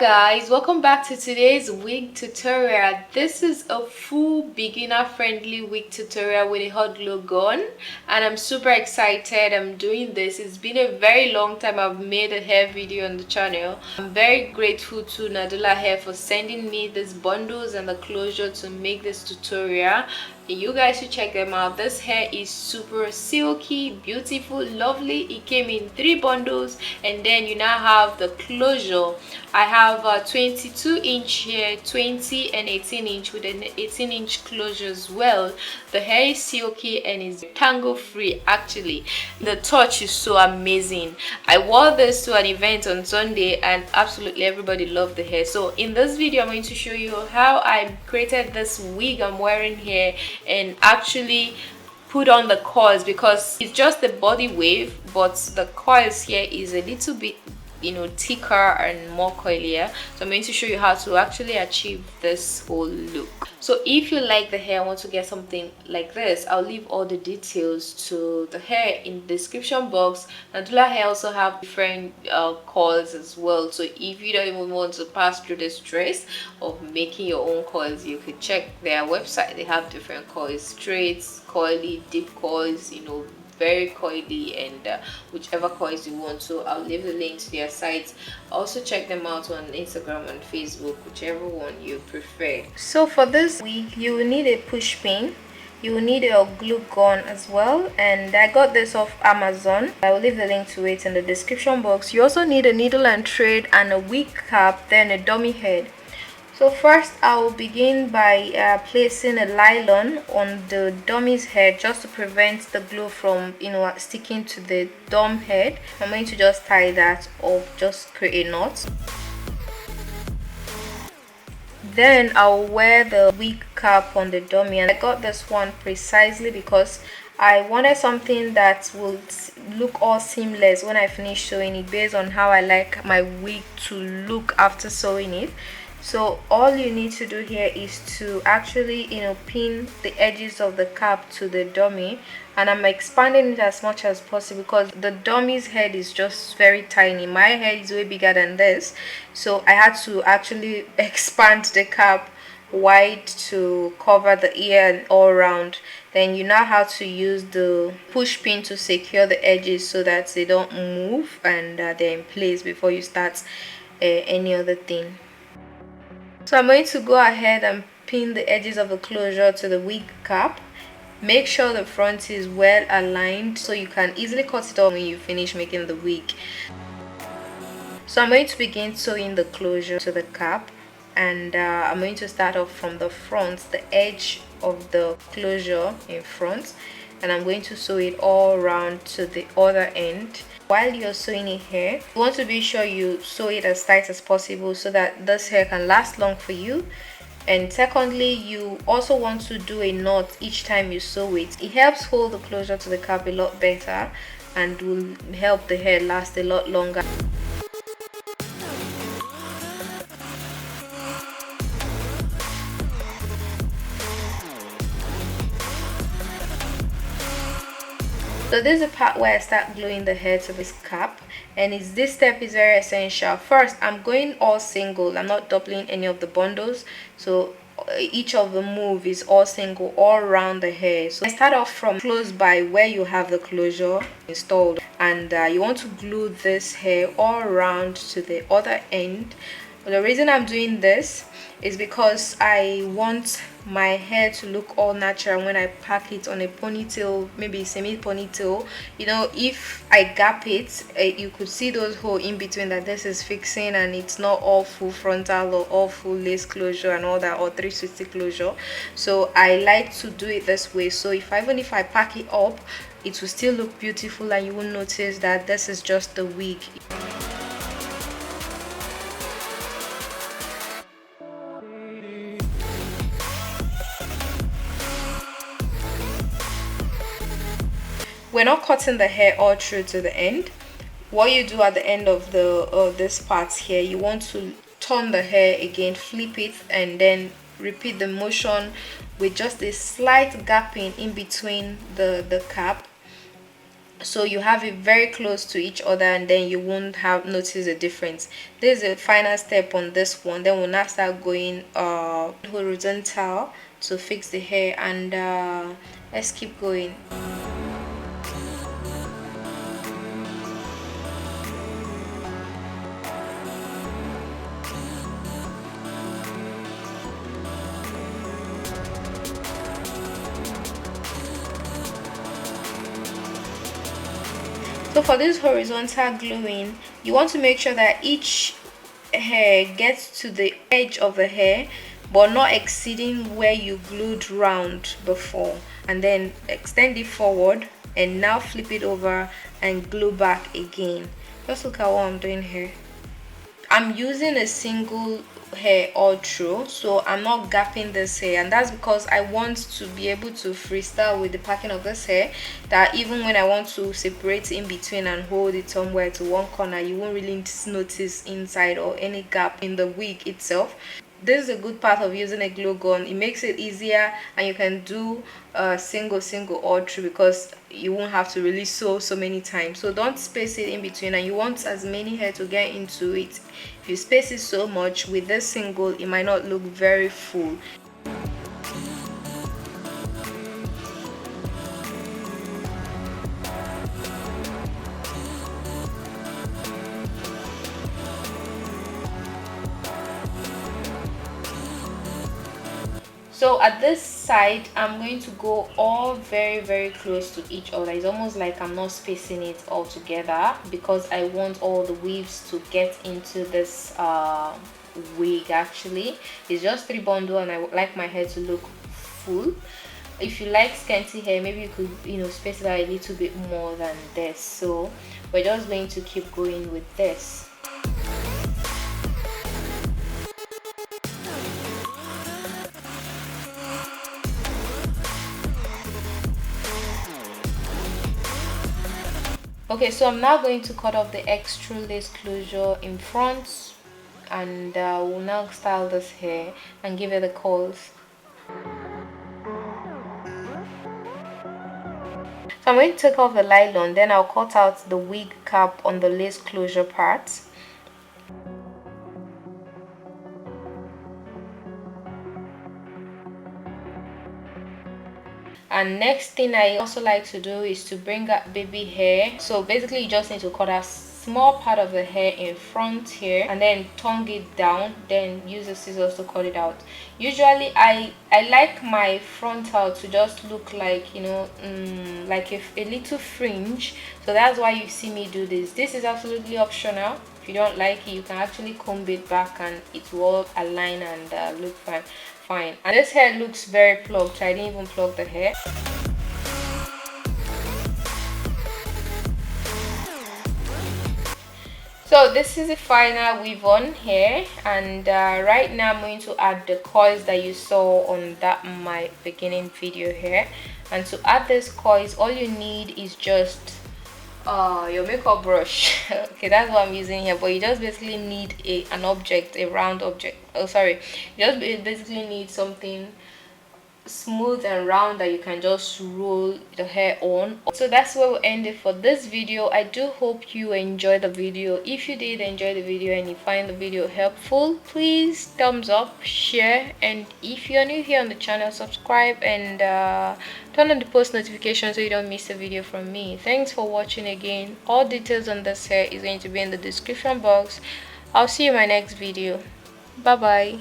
Guys, welcome back to today's wig tutorial. This is a full beginner friendly wig tutorial with a hot glue gun, and I'm super excited I'm doing this. It's been a very long time I've made a hair video on the channel. I'm very grateful to Nadula Hair for sending me these bundles and the closure to make this tutorial. You guys should check them out. This hair is super silky, beautiful, lovely. It came in 3 bundles, and then you now have the closure. I have 22-inch here, 20 and 18-inch with an 18-inch closure as well. The hair is silky and is tangle free. Actually, the touch is so amazing. I wore this to an event on Sunday and absolutely everybody loved the hair. So in this video I'm going to show you how I created this wig I'm wearing here and actually put on the coils, because it's just the body wave, but the coils here is a little bit, you know, thicker and more coilier. So I'm going to show you how to actually achieve this whole look. So if you like the hair, want to get something like this, I'll leave all the details to the hair in the description box. Nadula Hair also have different coils as well, so if you don't even want to pass through the stress of making your own coils, you could check their website. They have different coils: straights, coily, deep coils, you know, very coily, and whichever coils you want. So I'll leave the link to their sites. Also check them out on Instagram and Facebook, whichever one you prefer. So for this wig you will need a push pin, you will need a glue gun as well, and I got this off Amazon. I will leave the link to it in the description box. You also need a needle and thread and a wig cap, then a dummy head. So first I will begin by placing a nylon on the dummy's head just to prevent the glue from, you know, sticking to the dumb head. I'm going to just tie that off, just create a knot. Then I'll wear the wig cap on the dummy, and I got this one precisely because I wanted something that would look all seamless when I finish sewing it, based on how I like my wig to look after sewing it. So all you need to do here is to actually, you know, pin the edges of the cap to the dummy, and I'm expanding it as much as possible because the dummy's head is just very tiny. My head is way bigger than this, so I had to actually expand the cap wide to cover the ear and all around. Then you now have to use the push pin to secure the edges so that they don't move and they're in place before you start any other thing. So I'm going to go ahead and pin the edges of the closure to the wig cap. Make sure the front is well aligned so you can easily cut it off when you finish making the wig. So I'm going to begin sewing the closure to the cap, and I'm going to start off from the front, the edge of the closure in front, and I'm going to sew it all around to the other end. While you're sewing it here, you want to be sure you sew it as tight as possible so that this hair can last long for you. And secondly, you also want to do a knot each time you sew it. It helps hold the closure to the cap a lot better and will help the hair last a lot longer. So this is the part where I start gluing the hair to this cap, and this step is very essential. First, I'm going all single. I'm not doubling any of the bundles, so each of the move is all single all around the hair. So I start off from close by where you have the closure installed, and you want to glue this hair all around to the other end. The reason I'm doing this is because I want my hair to look all natural when I pack it on a ponytail, maybe semi ponytail. You know, if I gap it, you could see those holes in between that this is fixing, and it's not all full frontal or all full lace closure and all that, or 360 closure. So I like to do it this way, so even if I pack it up, it will still look beautiful and you will notice that this is just the wig. We're not cutting the hair all through to the end. What you do at the end of the this part here, you want to turn the hair again, flip it, and then repeat the motion with just a slight gapping in between the cap. so you have it very close to each other, and then you won't have notice a difference. This is the final step on this one. Then we'll now start going horizontal to fix the hair, and let's keep going. So for this horizontal gluing, you want to make sure that each hair gets to the edge of the hair, but not exceeding where you glued round before, and then extend it forward and now flip it over and glue back again. Just look at what I'm doing here. I'm using a single hair all through, so I'm not gapping this hair, and that's because I want to be able to freestyle with the packing of this hair, that even when I want to separate in between and hold it somewhere to one corner, you won't really notice inside or any gap in the wig itself. This is a good part of using a glue gun. It makes it easier, and you can do single all through, because you won't have to really sew so many times. So don't space it in between, and you want as many hair to get into it. If you space it so much with this single, it might not look very full. So at this side, I'm going to go all very close to each other. It's almost like I'm not spacing it all together, because I want all the weaves to get into this wig. Actually, it's just 3 bundles, and I would like my hair to look full. If you like scanty hair, maybe you could, space it out a little bit more than this. So we're just going to keep going with this. Okay, so I'm now going to cut off the extra lace closure in front, and we'll now style this hair and give it the curls. So I'm going to take off the nylon, then I'll cut out the wig cap on the lace closure part. And next thing I also like to do is to bring up baby hair. So basically you just need to cut a small part of the hair in front here, and then tongue it down, then use the scissors to cut it out. Usually I like my frontal to just look like, like a little fringe. So that's why you see me do this. This is absolutely optional. If you don't like it, you can actually comb it back and it will align and look fine. And this hair looks very plucked, so I didn't even pluck the hair. So this is the final weave on here, and right now I'm going to add the coils that you saw on my beginning video here. And to add this coils, all you need is just your makeup brush. Okay, that's what I'm using here, but you just basically need an object, a round object. Oh sorry, you just basically need something smooth and round that you can just roll the hair on. So that's where we'll end it for this video. I do hope you enjoyed the video. If you did enjoy the video and you find the video helpful, please thumbs up, share, and if you're new here on the channel, subscribe and turn on the post notification so you don't miss a video from me. Thanks for watching again. All details on this hair is going to be in the description box. I'll see you in my next video. Bye bye.